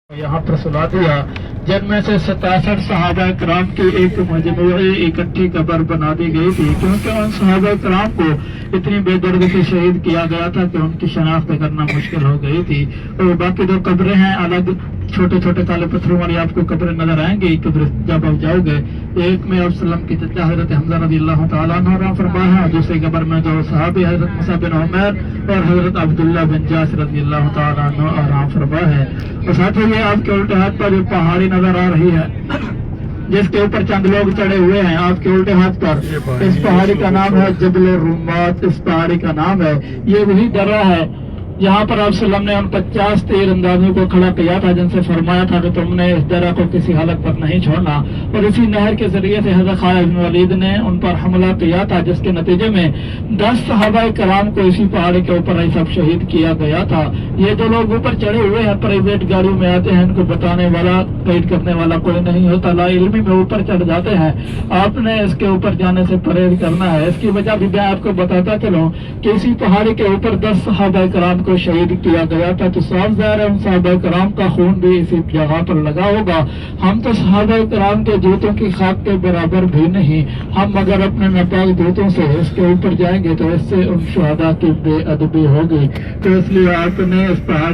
यहाँ पर सुला दिया, जिनमें से 67 सहाबा कराम की एक मजमूई इकट्ठी कब्र बना दी गई थी, क्योंकि उन सहाबा कराम को इतनी बेदर्दी से शहीद किया गया था कि उनकी शनाख्त करना मुश्किल हो गई थी। और बाकी दो कब्रें हैं अलग, छोटे छोटे काले पत्थरों वाली आपको कब्रें नजर आएंगी कब्र जब आप जाओगे। एक में आप सल्लम की चचा हजरत हमजा रज़ियल्लाहु ताला अन्हु रहम फरमाया है, दूसरी कब्र में जो सहाबी हजरत मुसअब बिन उमैर और हजरत अब्दुल्लाह बिन जाश रज़ियल्लाहु ताला अन्हु रहम फरमाया है। और साथ ही ये आपके उल्टे हाथ पर जो पहाड़ी नजर आ रही है जिसके ऊपर चंद लोग चढ़े हुए हैं आपके उल्टे हाथ पर, इस पहाड़ी का नाम है जबल रुम्मात। इस पहाड़ी का नाम है, ये वही दर्रा है यहाँ पर आप सल्लम ने उन 50 तीर अंदाजों को खड़ा किया था जिनसे फरमाया था कि तुमने इस दर्रा को किसी हालत पर नहीं छोड़ना। और इसी नहर के जरिए से हज़रत खालिद बिन वलीद ने उन पर हमला किया था, जिसके नतीजे में 10 सहाबाए कराम को इसी पहाड़ी के ऊपर ही सब शहीद किया गया था। ये जो लोग ऊपर चढ़े हुए हैं प्राइवेट गाड़ियों में आते हैं, इनको बताने वाला गाइड करने वाला कोई नहीं होता, ला इल्मी में ऊपर चढ़ जाते हैं। आपने इसके ऊपर जाने से परहेज करना है। इसकी वजह भी मैं आपको बताता चलूं कि इसी पहाड़ी के ऊपर 10 सहाबाए कराम को शहीद किया गया था, तो साफ ज़ाहिर है उन सहाबाए कराम का खून भी इसी जगह पर लगा होगा। हम तो सहाबाए कराम के जूतों की खाक के बराबर भी नहीं, हम अगर अपने नापाक जूतों से इसके ऊपर जाएंगे तो इससे उन शुहदा की बेअदबी होगी। तो इसलिए आपने इस पहाड़